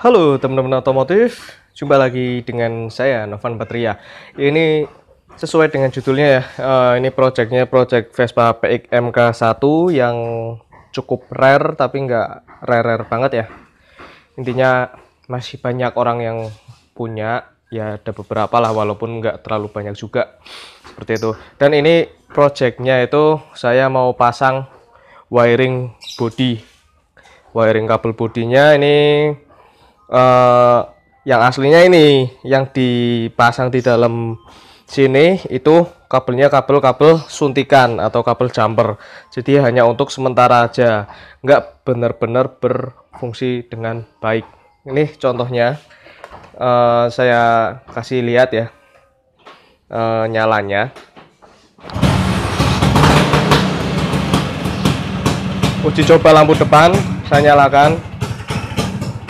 Halo teman-teman otomotif, jumpa lagi dengan saya Novan Patria. Ini sesuai dengan judulnya ya, ini project Vespa PX MK1 yang cukup rare tapi nggak rare banget ya. Intinya masih banyak orang yang punya, ya ada beberapa lah walaupun nggak terlalu banyak juga seperti itu. Dan ini projectnya itu saya mau pasang wiring kabel bodinya ini. Yang aslinya ini yang dipasang di dalam sini itu kabelnya kabel suntikan atau kabel jumper, jadi hanya untuk sementara aja, nggak benar-benar berfungsi dengan baik. Ini contohnya, saya kasih lihat ya, nyalanya. Uji coba lampu depan saya nyalakan,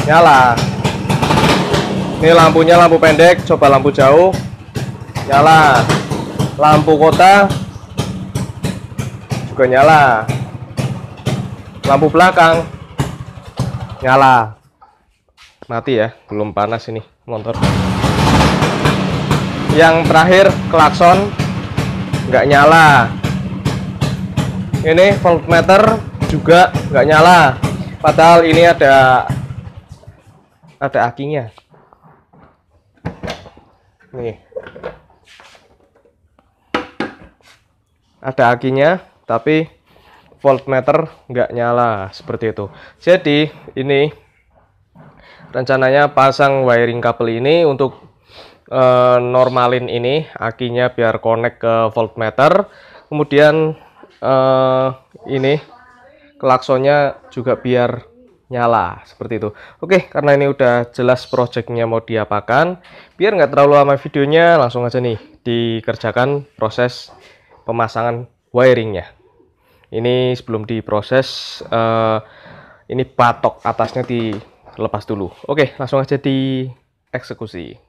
nyala. Ini lampunya lampu pendek, coba lampu jauh, nyala. Lampu kota juga nyala. Lampu belakang nyala. Mati ya, belum panas ini motor. Yang terakhir klakson nggak nyala. Ini voltmeter juga nggak nyala. Padahal ini ada akinya. Nih, ada akinya, tapi voltmeter nggak nyala seperti itu. Jadi ini rencananya pasang wiring kabel ini untuk normalin ini akinya biar connect ke voltmeter. Kemudian ini klaksonnya juga biar nyala seperti itu. Oke, karena ini udah jelas projectnya mau diapakan, biar nggak terlalu lama videonya, langsung aja nih dikerjakan proses pemasangan wiringnya. Ini sebelum diproses, ini batok atasnya dilepas dulu. Oke, langsung aja dieksekusi.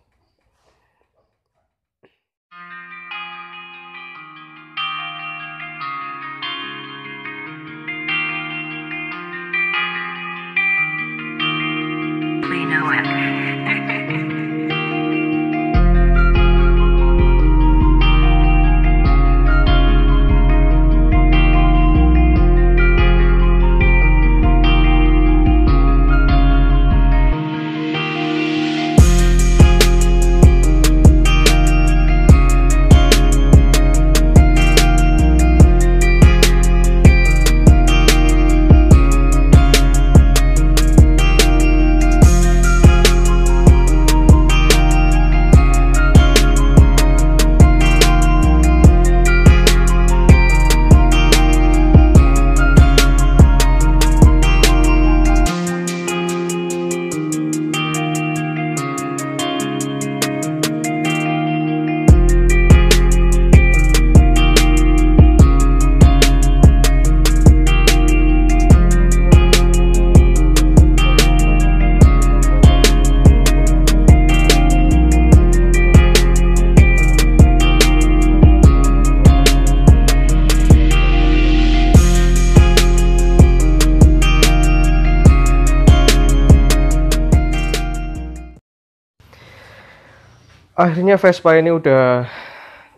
Akhirnya Vespa ini udah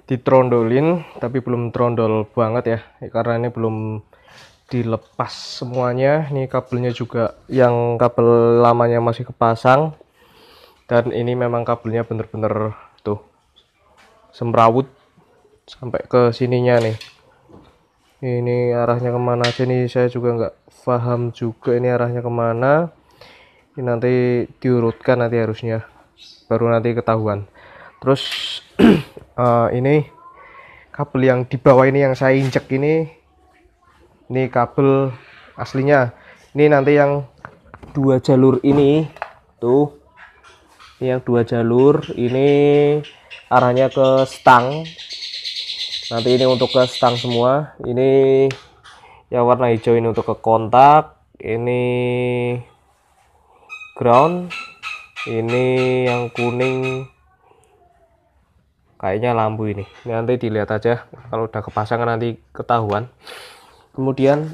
ditrondolin, tapi belum trondol banget ya, karena ini belum dilepas semuanya. Ini kabelnya juga yang kabel lamanya masih kepasang, dan ini memang kabelnya bener-bener tuh semrawut sampai ke sininya nih. Ini arahnya kemana aja nih, saya juga nggak paham juga ini arahnya kemana. Ini nanti diurutkan nanti harusnya, baru nanti ketahuan. Terus ini kabel yang di bawah ini yang saya injek ini kabel aslinya. Ini nanti yang 2 jalur ini tuh, ini yang 2 jalur ini arahnya ke stang. Nanti ini untuk ke stang semua. Ini yang warna hijau ini untuk ke kontak, ini ground, ini yang kuning kayaknya lampu ini. Nanti dilihat aja kalau udah kepasangan nanti ketahuan. Kemudian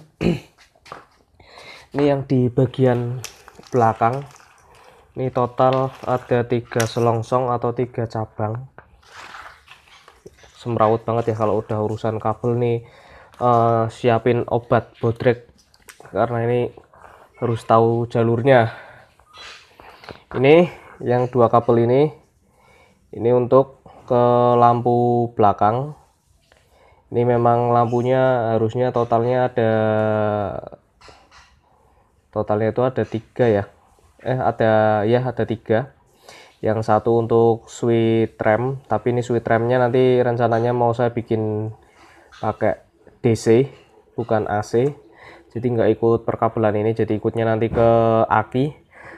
ini yang di bagian belakang, ini total ada 3 selongsong atau 3 cabang. Semrawut banget ya kalau udah urusan kabel nih. Siapin obat bodrek karena ini harus tahu jalurnya. Ini yang 2 kabel ini untuk ke lampu belakang. Ini memang lampunya harusnya totalnya itu ada 3 ya. Ada 3. Yang satu untuk switch rem, tapi ini switch remnya nanti rencananya mau saya bikin pakai DC bukan AC, jadi nggak ikut perkabelan ini, jadi ikutnya nanti ke aki.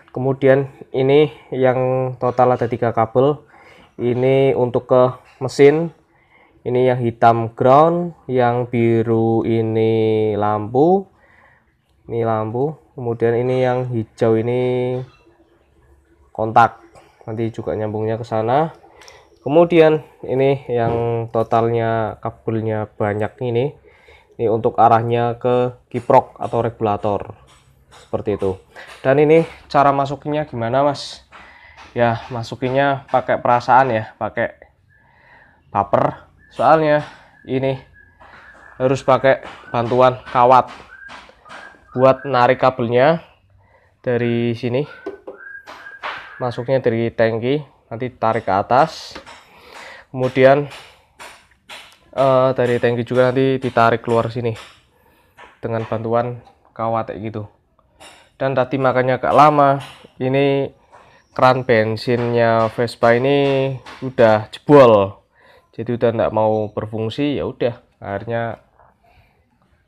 Kemudian ini yang total ada 3 kabel, ini untuk ke mesin. Ini yang hitam ground, yang biru ini lampu, kemudian ini yang hijau ini kontak, nanti juga nyambungnya ke sana. Kemudian ini yang totalnya kabelnya banyak ini untuk arahnya ke kiprok atau regulator, seperti itu. Dan ini cara masukinnya gimana mas? Ya masukinnya pakai perasaan ya, pakai baper. Soalnya ini harus pakai bantuan kawat buat narik kabelnya dari sini, masuknya dari tangki, nanti tarik ke atas, kemudian dari tangki juga nanti ditarik keluar sini dengan bantuan kawat kayak gitu. Dan tadi makanya agak lama, ini keran bensinnya Vespa ini udah jebol, jadi udah enggak mau berfungsi. Ya udah, akhirnya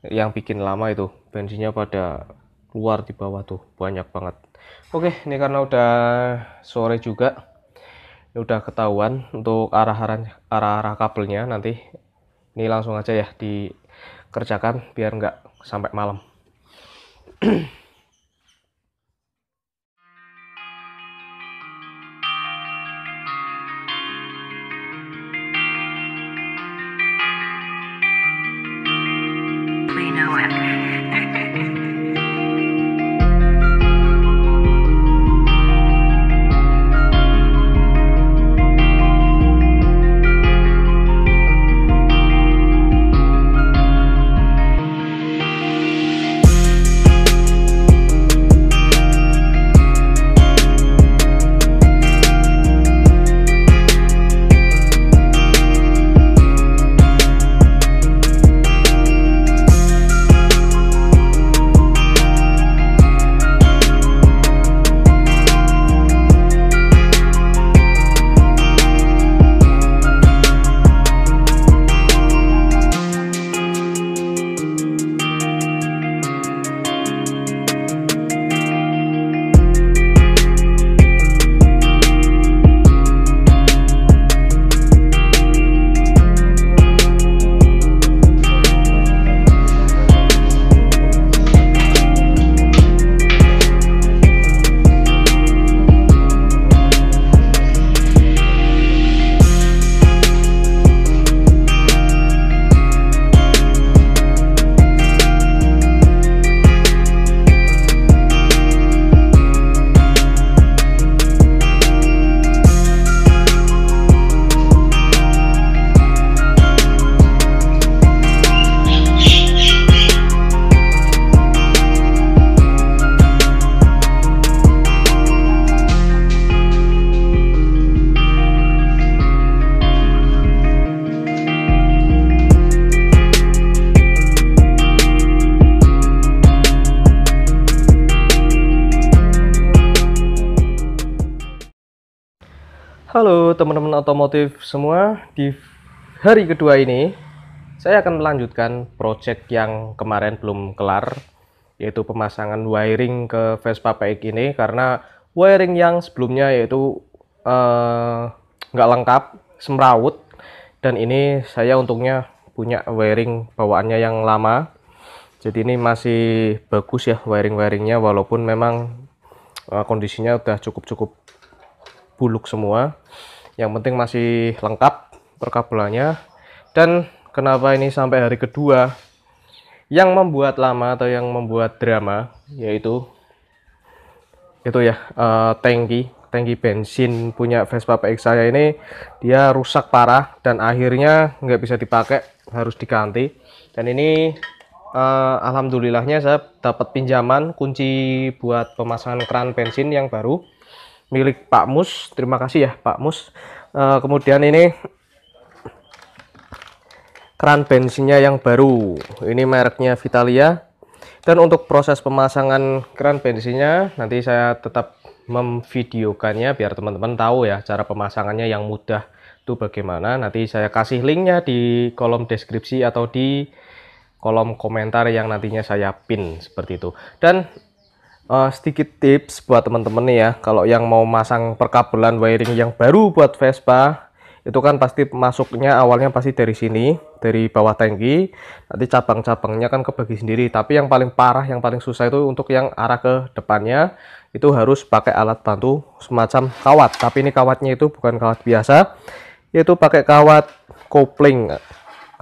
yang bikin lama itu bensinnya pada keluar di bawah tuh banyak banget. Oke, ini karena udah sore juga, ini udah ketahuan untuk arah-arah kabelnya. Nanti ini langsung aja ya dikerjakan biar nggak sampai malam. Halo teman-teman otomotif semua, di hari kedua ini saya akan melanjutkan project yang kemarin belum kelar, yaitu pemasangan wiring ke Vespa PX ini, karena wiring yang sebelumnya yaitu nggak lengkap, semrawut, dan ini saya untungnya punya wiring bawaannya yang lama, jadi ini masih bagus ya wiring-wiringnya, walaupun memang kondisinya udah cukup buluk semua. Yang penting masih lengkap perkabelannya. Dan kenapa ini sampai hari kedua, Yang membuat lama atau yang membuat drama yaitu itu ya, tangki bensin punya Vespa PX saya ini, dia rusak parah dan akhirnya nggak bisa dipakai, harus diganti. Dan ini alhamdulillahnya saya dapat pinjaman kunci buat pemasangan keran bensin yang baru milik Pak Mus. Terima kasih ya Pak Mus. Kemudian ini keran bensinnya yang baru, ini mereknya Vitalia. Dan untuk proses pemasangan keran bensinnya nanti saya tetap memvideokannya biar teman-teman tahu ya cara pemasangannya yang mudah itu bagaimana. Nanti saya kasih linknya di kolom deskripsi atau di kolom komentar yang nantinya saya pin seperti itu. Dan sedikit tips buat teman-teman nih ya, kalau yang mau masang perkabelan wiring yang baru buat Vespa, itu kan pasti masuknya awalnya pasti dari sini, dari bawah tangki, nanti cabang-cabangnya kan kebagi sendiri. Tapi yang paling parah, yang paling susah itu untuk yang arah ke depannya, itu harus pakai alat bantu semacam kawat. Tapi ini kawatnya itu bukan kawat biasa, yaitu pakai kawat kopling.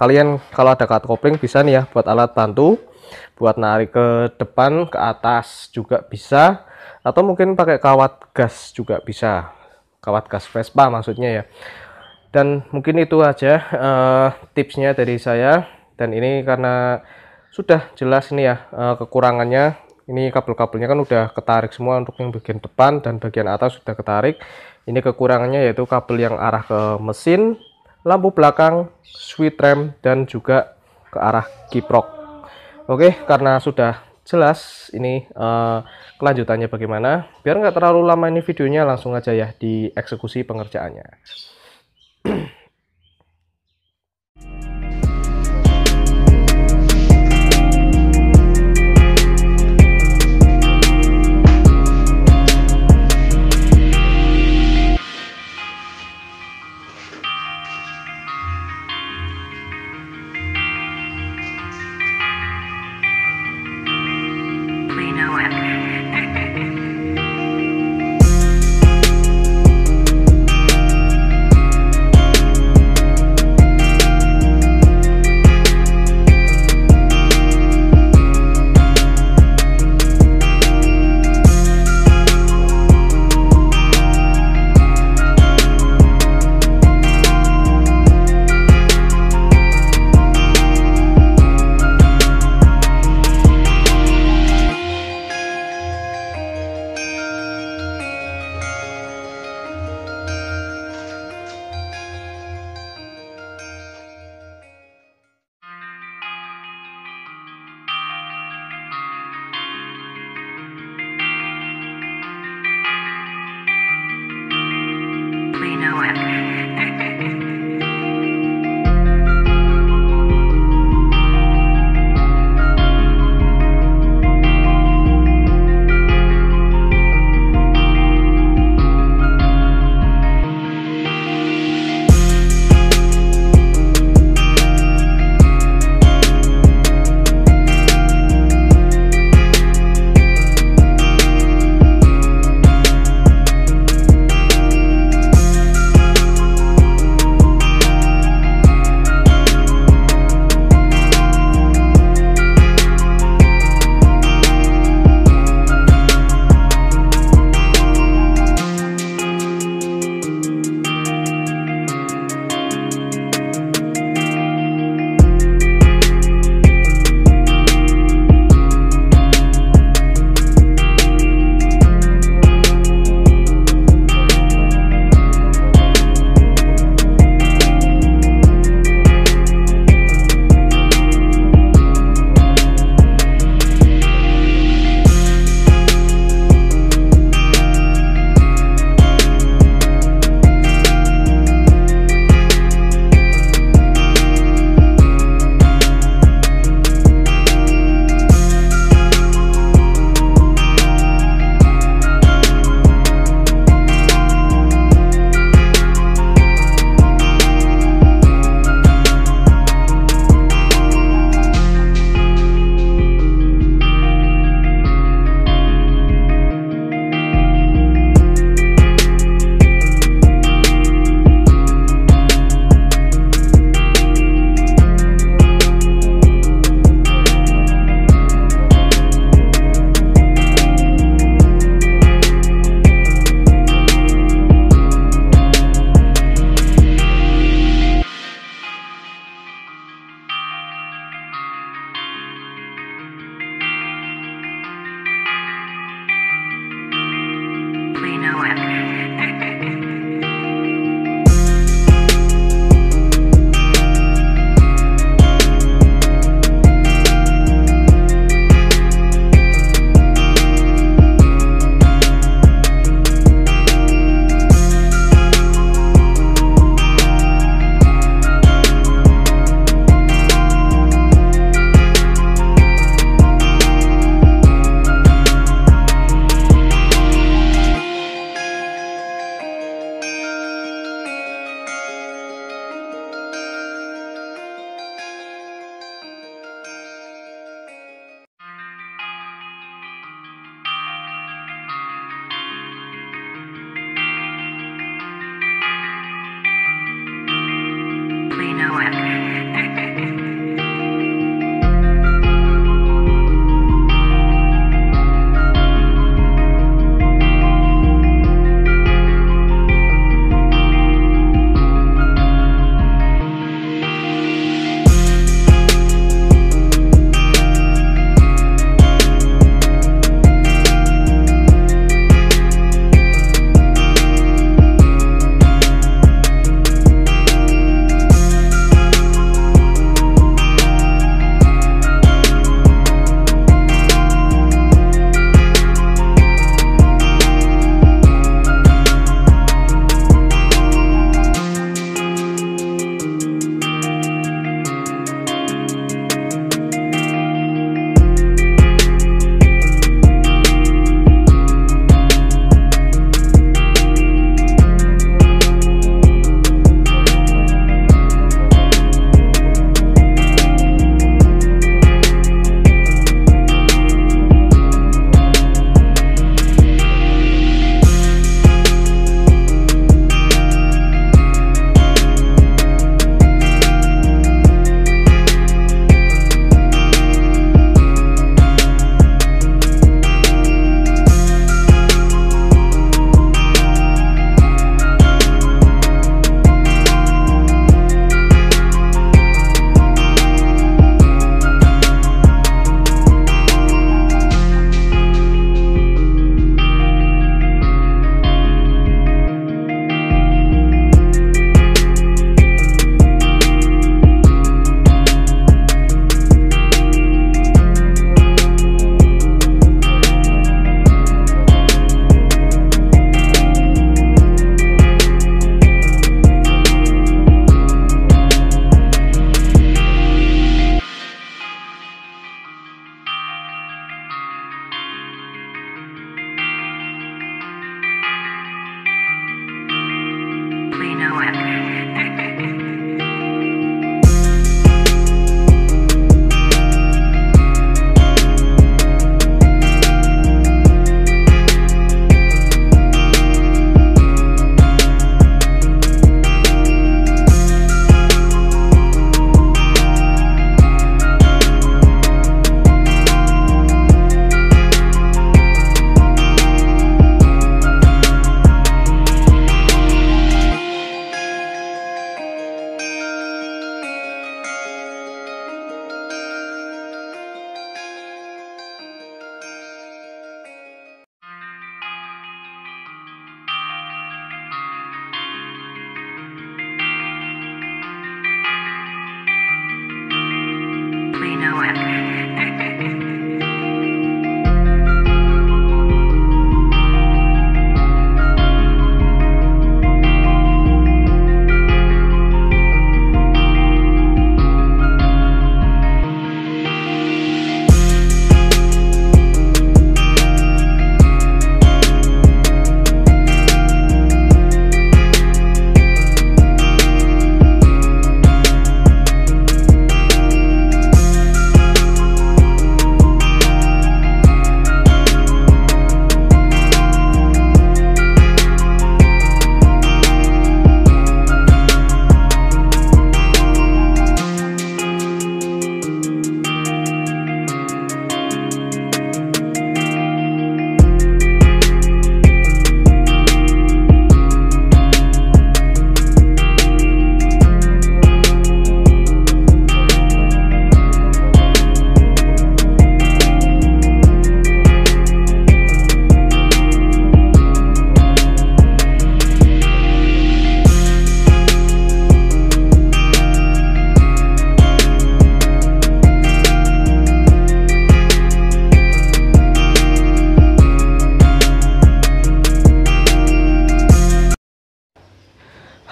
Kalian kalau ada kawat kopling bisa nih ya buat alat bantu, buat narik ke depan, ke atas juga bisa, atau mungkin pakai kawat gas juga bisa, kawat gas Vespa maksudnya ya. Dan mungkin itu aja tipsnya dari saya. Dan ini karena sudah jelas ini ya kekurangannya, ini kabel-kabelnya kan udah ketarik semua untuk yang bagian depan dan bagian atas sudah ketarik. Ini kekurangannya yaitu kabel yang arah ke mesin, lampu belakang, switch rem, dan juga ke arah kiprok. Oke, karena sudah jelas ini kelanjutannya bagaimana, biar nggak terlalu lama ini videonya, langsung aja ya dieksekusi pengerjaannya.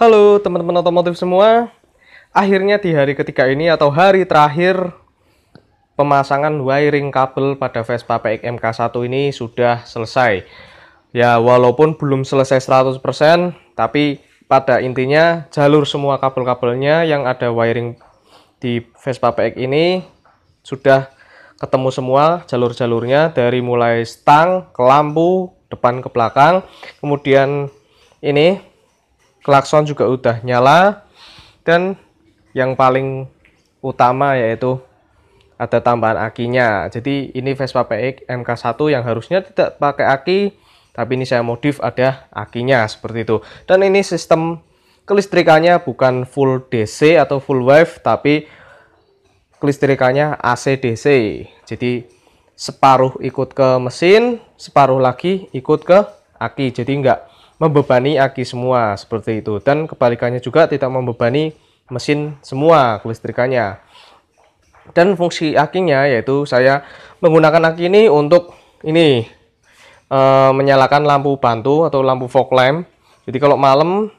Halo teman-teman otomotif semua. Akhirnya di hari ketiga ini atau hari terakhir pemasangan wiring kabel pada Vespa PX MK1 ini sudah selesai. Ya, walaupun belum selesai 100%, tapi pada intinya jalur semua kabel-kabelnya yang ada wiring di Vespa PX ini sudah ketemu semua jalur-jalurnya, dari mulai stang ke lampu depan ke belakang. Kemudian ini klakson juga udah nyala, dan yang paling utama yaitu ada tambahan akinya. Jadi ini Vespa PX MK1 yang harusnya tidak pakai aki, tapi ini saya modif ada akinya seperti itu. Dan ini sistem kelistrikannya bukan full DC atau full wave, tapi kelistrikannya AC DC. Jadi separuh ikut ke mesin, separuh lagi ikut ke aki. Jadi enggak membebani aki semua seperti itu, dan kebalikannya juga tidak membebani mesin semua kelistrikannya. Dan fungsi akinya yaitu saya menggunakan aki ini untuk ini menyalakan lampu bantu atau lampu fog lamp. Jadi kalau malam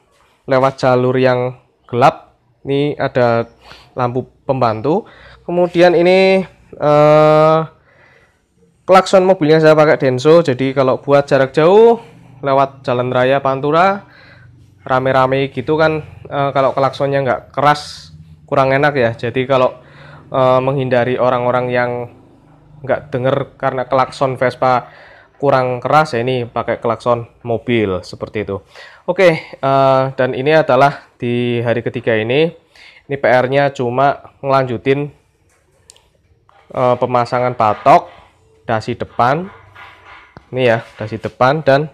lewat jalur yang gelap ini ada lampu pembantu. Kemudian ini klakson mobilnya saya pakai Denso, jadi kalau buat jarak jauh lewat jalan raya Pantura rame-rame gitu kan, kalau klaksonnya nggak keras kurang enak ya. Jadi kalau menghindari orang-orang yang nggak denger karena klakson Vespa kurang keras, ya ini pakai klakson mobil seperti itu. Oke, dan ini adalah di hari ketiga ini PR-nya cuma ngelanjutin pemasangan batok dasi depan ini ya, dasi depan, dan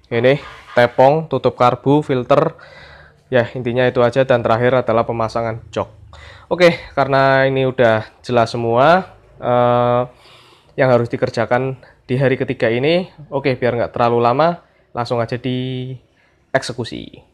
ini tepung, tutup karbu, filter, ya intinya itu aja. Dan terakhir adalah pemasangan jok. Oke, karena ini udah jelas semua yang harus dikerjakan di hari ketiga ini. Oke, biar nggak terlalu lama, langsung aja di eksekusi.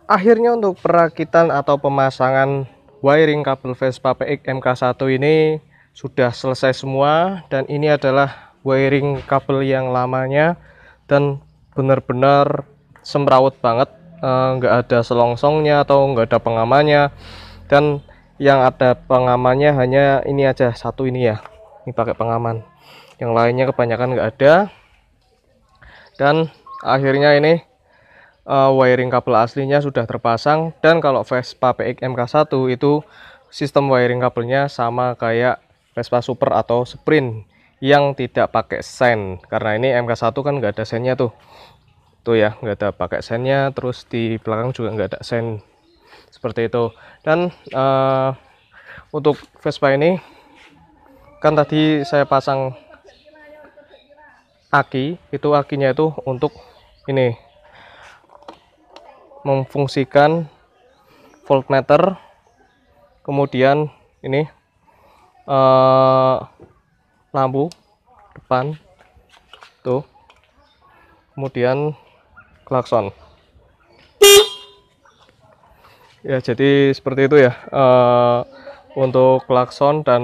akhirnya untuk perakitan atau pemasangan wiring kabel Vespa PX MK1 ini sudah selesai semua, dan ini adalah wiring kabel yang lamanya dan benar-benar semrawut banget, nggak ada selongsongnya atau nggak ada pengamannya, dan yang ada pengamannya hanya ini aja, satu ini ya, ini pakai pengaman, yang lainnya kebanyakan nggak ada. Dan akhirnya ini wiring kabel aslinya sudah terpasang, dan kalau Vespa PX MK1 itu sistem wiring kabelnya sama kayak Vespa Super atau Sprint yang tidak pakai sen, karena ini MK1 kan nggak ada sennya tuh ya, nggak ada pakai sennya, terus di belakang juga nggak ada sen seperti itu. Dan untuk Vespa ini kan tadi saya pasang aki, itu akinya itu untuk ini memfungsikan voltmeter, kemudian ini lampu depan tuh, kemudian klakson ya. Jadi seperti itu ya, untuk klakson dan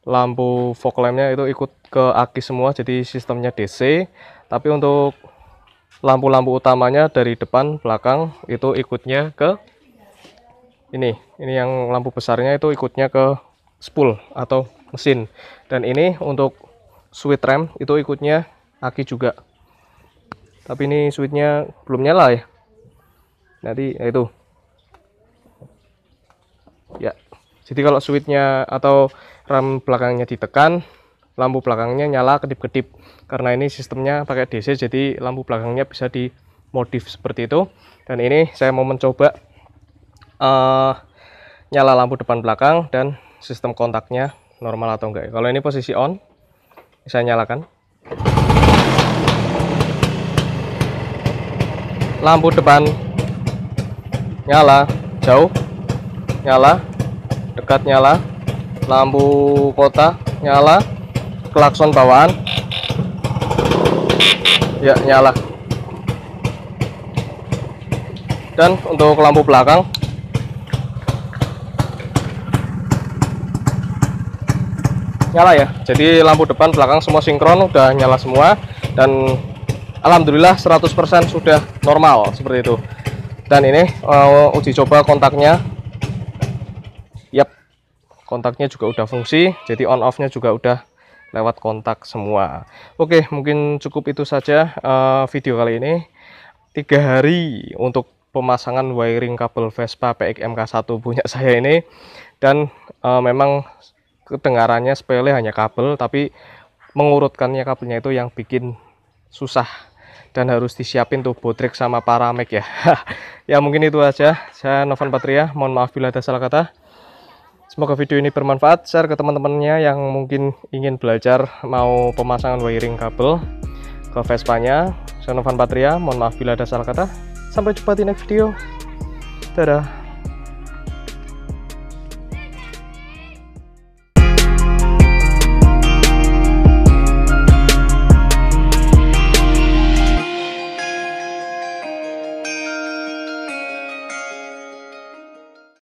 lampu fog lampnya itu ikut ke aki semua, jadi sistemnya DC. Tapi untuk lampu-lampu utamanya dari depan belakang itu ikutnya ke ini yang lampu besarnya itu ikutnya ke spool atau mesin, dan ini untuk switch rem itu ikutnya aki juga, tapi ini switchnya belum nyala ya, nanti itu ya. Jadi kalau switchnya atau rem belakangnya ditekan, lampu belakangnya nyala kedip-kedip, karena ini sistemnya pakai DC, jadi lampu belakangnya bisa dimodif seperti itu. Dan ini saya mau mencoba nyala lampu depan belakang dan sistem kontaknya normal atau enggak. Kalau ini posisi on, saya nyalakan lampu depan nyala, jauh nyala, dekat nyala, lampu kota nyala, klakson bawaan ya nyala. Dan untuk lampu belakang nyala ya, jadi lampu depan belakang semua sinkron, udah nyala semua, dan alhamdulillah 100% sudah normal seperti itu. Dan ini uji coba kontaknya, yap, kontaknya juga udah fungsi, jadi on off nya juga udah lewat kontak semua. Oke, mungkin cukup itu saja video kali ini. 3 hari untuk pemasangan wiring kabel Vespa PX MK1 punya saya ini, dan memang kedengarannya sepele, hanya kabel, tapi mengurutkannya kabelnya itu yang bikin susah, dan harus disiapin tuh botrek sama paramek ya. Ya mungkin itu aja, saya Novan Patria, mohon maaf bila ada salah kata. Semoga video ini bermanfaat, share ke teman-temannya yang mungkin ingin belajar mau pemasangan wiring kabel ke Vespanya. Saya Novan Patria, mohon maaf bila ada salah kata. Sampai jumpa di next video, dadah.